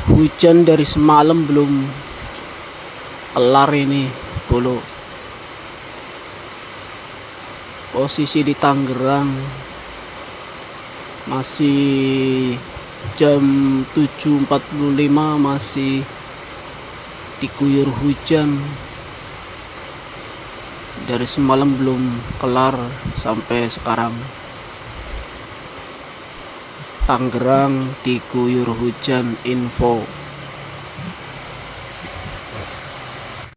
Hujan dari semalam belum kelar ini, Bolo. Posisi di Tangerang masih jam 7.45, masih diguyur hujan. Dari semalam belum kelar sampai sekarang. Tangerang diguyur hujan, info.